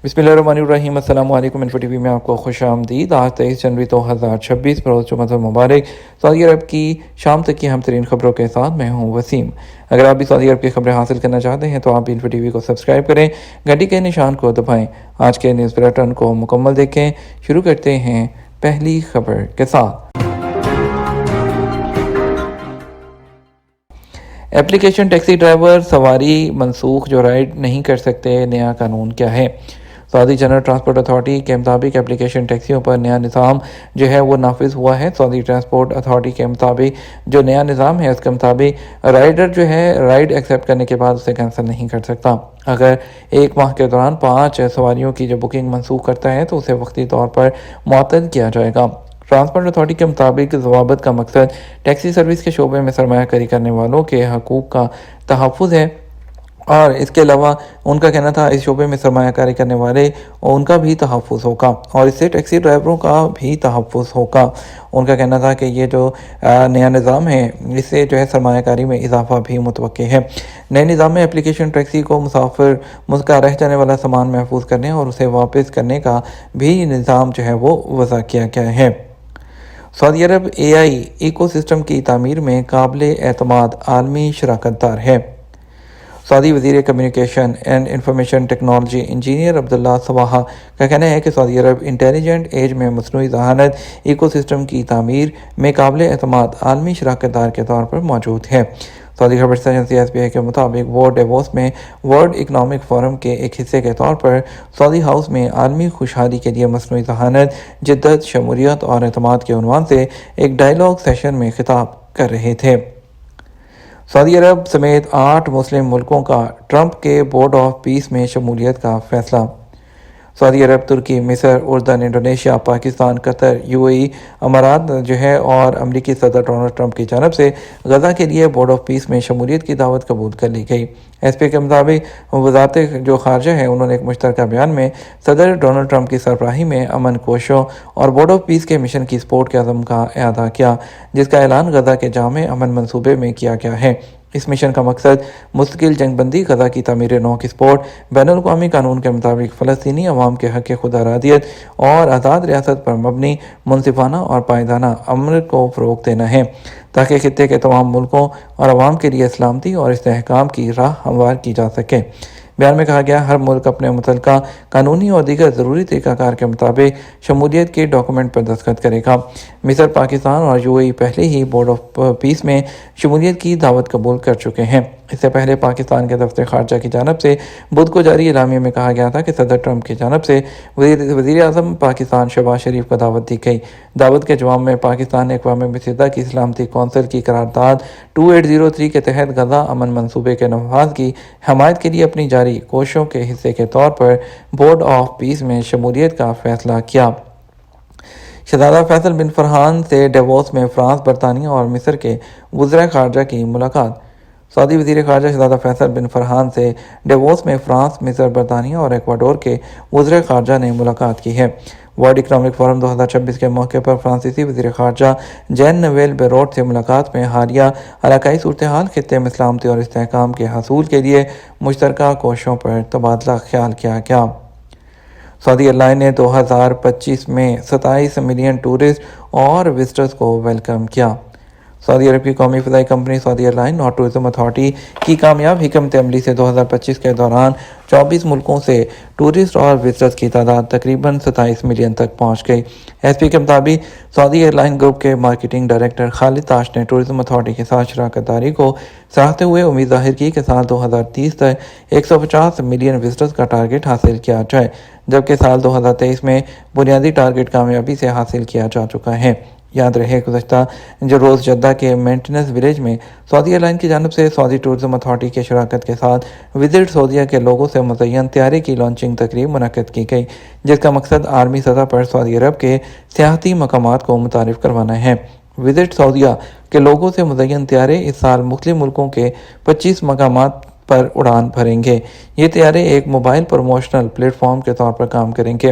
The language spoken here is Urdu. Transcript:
بسم اللہ الرحمن الرحیم۔ السلام علیکم۔ انفو ٹی وی میں آپ کو خوش آمدید۔ آج 23 جنوری 2026 بروز جمعہ مبارک۔ سعودی عرب کی شام تک کی اہم ترین خبروں کے ساتھ میں ہوں وسیم۔ اگر آپ بھی سعودی عرب کی خبریں حاصل کرنا چاہتے ہیں تو آپ بھی انفو ٹی وی کو سبسکرائب کریں، گھنٹی کے نشان کو دبائیں۔ آج کے نیوز بلیٹن کو مکمل دیکھیں۔ شروع کرتے ہیں پہلی خبر کے ساتھ۔ ایپلیکیشن ٹیکسی ڈرائیور سواری منسوخ جو رائڈ نہیں کر سکتے، نیا قانون کیا ہے؟ سعودی جنرل ٹرانسپورٹ اتھارٹی کے مطابق ایپلیکیشن ٹیکسیوں پر نیا نظام جو ہے وہ نافذ ہوا ہے۔ سعودی ٹرانسپورٹ اتھارٹی کے مطابق جو نیا نظام ہے اس کے مطابق رائڈر جو ہے رائڈ ایکسیپٹ کرنے کے بعد اسے کینسل نہیں کر سکتا۔ اگر ایک ماہ کے دوران 5 سواریوں کی جو بکنگ منسوخ کرتا ہے تو اسے وقتی طور پر معطل کیا جائے گا۔ ٹرانسپورٹ اتھارٹی کے مطابق ضوابط کا مقصد ٹیکسی سروس کے شعبے میں سرمایہ کاری کرنے والوں کے حقوق کا تحفظ ہے، اور اس کے علاوہ ان کا کہنا تھا اس شعبے میں سرمایہ کاری کرنے والے ان کا بھی تحفظ ہوگا اور اس سے ٹیکسی ڈرائیوروں کا بھی تحفظ ہوگا۔ ان کا کہنا تھا کہ یہ جو نیا نظام ہے اس سے جو ہے سرمایہ کاری میں اضافہ بھی متوقع ہے۔ نئے نظام میں اپلیکیشن ٹیکسی کو مسافر کا رہ جانے والا سامان محفوظ کرنے اور اسے واپس کرنے کا بھی نظام جو ہے وہ وضع کیا گیا ہے۔ سعودی عرب اے آئی ایکو سسٹم کی تعمیر میں قابل اعتماد عالمی شراکت دار ہے۔ سعودی وزیر communication and information technology engineer Abdullah Sabaha کا کہنا ہے کہ سعودی عرب انٹیلیجنٹ ایج میں مصنوعی ذہانت ایکو سسٹم کی تعمیر میں قابل اعتماد عالمی شراکت دار کے طور پر موجود ہے۔ سعودی خبر ایجنسی ایس پی آئی کے مطابق وہ ڈیووس میں ورلڈ اکنامک فورم کے ایک حصے کے طور پر سعودی ہاؤس میں عالمی خوشحالی کے لیے مصنوعی ذہانت، جدت، شمولیت اور اعتماد کے عنوان سے ایک ڈائیلاگ سیشن میں خطاب کر رہے تھے۔ سعودی عرب سمیت 8 مسلم ملکوں کا ٹرمپ کے بورڈ آف پیس میں شمولیت کا فیصلہ۔ سعودی عرب، ترکی، مصر، اردن، انڈونیشیا، پاکستان، قطر، یو اے ای، امارات جو ہے اور امریکی صدر ڈونلڈ ٹرمپ کی جانب سے غزہ کے لیے بورڈ آف پیس میں شمولیت کی دعوت قبول کر لی گئی۔ ایس پی کے مطابق وزارت جو خارجہ ہے انہوں نے ایک مشترکہ بیان میں صدر ڈونلڈ ٹرمپ کی سربراہی میں امن کوشوں اور بورڈ آف پیس کے مشن کی سپورٹ کے عزم کا اعادہ کیا، جس کا اعلان غزہ کے جامع امن منصوبے میں کیا گیا ہے۔ اس مشن کا مقصد مستقل جنگ بندی، غزہ کی تعمیر نو کی سپورٹ، بین الاقوامی قانون کے مطابق فلسطینی عوام کے حق خود ارادیت اور آزاد ریاست پر مبنی منصفانہ اور پائیدانہ امن کو فروغ دینا ہے، تاکہ خطے کے تمام ملکوں اور عوام کے لیے سلامتی اور استحکام کی راہ ہموار کی جا سکے۔ بیان میں کہا گیا ہر ملک اپنے متعلقہ قانونی اور دیگر ضروری طریقہ کار کے مطابق شمولیت کے ڈاکومنٹ پر دستخط کرے گا۔ مصر، پاکستان اور یو اے ای پہلے ہی بورڈ آف پیس میں شمولیت کی دعوت قبول کر چکے ہیں۔ اس سے پہلے پاکستان کے دفتر خارجہ کی جانب سے بدھ کو جاری اعلامیہ میں کہا گیا تھا کہ صدر ٹرمپ کی جانب سے وزیر اعظم پاکستان شہباز شریف کو دعوت دی گئی۔ دعوت کے جواب میں پاکستان نے اقوام متحدہ کی سلامتی کونسل کی قرارداد 2803 کے تحت غزہ امن منصوبے کے نفاذ کی حمایت کے لیے اپنی جاری کوششوں کے حصے کے طور پر بورڈ آف پیس میں شمولیت کا فیصلہ کیا۔ شہزادہ فیصل بن فرحان سے ڈیووس میں فرانس، برطانیہ اور مصر کے وزراء خارجہ کی ملاقات۔ سعودی وزیر خارجہ شہزادہ فیصل بن فرحان سے ڈیووس میں فرانس، مصر، برطانیہ اور ایکواڈور کے وزراء خارجہ نے ملاقات کی ہے۔ ورلڈ اکنامک فورم 2026 کے موقع پر فرانسیسی وزیر خارجہ جین نویل بیروٹ سے ملاقات میں حالیہ علاقائی صورتحال، خطے میں سلامتی اور استحکام کے حصول کے لیے مشترکہ کوششوں پر تبادلہ خیال کیا گیا۔ سعودی ایئر لائن نے 2025 میں 27 ملین ٹورسٹ اور وزٹرز کو ویلکم کیا۔ سعودی عرب کی قومی فضائی کمپنی سعودی ایئر لائن اور ٹورزم اتھارٹی کی کامیاب حکمت عملی سے 2025 کے دوران 24 ملکوں سے ٹورسٹ اور وزٹرز کی تعداد تقریباً 27 ملین تک پہنچ گئی۔ ایس پی کے مطابق سعودی ایئر لائن گروپ کے مارکیٹنگ ڈائریکٹر خالد تاش نے ٹورزم اتھارٹی کے ساتھ شراکت داری کو سراہتے ہوئے امید ظاہر کی کہ سال 2030 تک 150 ملین وزٹرز کا ٹارگٹ حاصل کیا جائے، جبکہ سال 2023 میں بنیادی ٹارگٹ کامیابی سے حاصل کیا جا چکا ہے۔ یاد رہے گزشتہ روز جدہ کے مینٹیننس ولیج میں سعودی ایئر لائن کی جانب سے سعودی ٹورزم اتھارٹی کے شراکت کے ساتھ وزٹ سعودیہ کے لوگوں سے مزین طیارے کی لانچنگ تقریب منعقد کی گئی، جس کا مقصد عالمی سطح پر سعودی عرب کے سیاحتی مقامات کو متعارف کروانا ہے۔ وزٹ سعودیہ کے لوگوں سے مزین طیارے اس سال مختلف ملکوں کے 25 مقامات پر اڑان بھریں گے۔ یہ طیارے ایک موبائل پروموشنل پلیٹ فارم کے طور پر کام کریں گے۔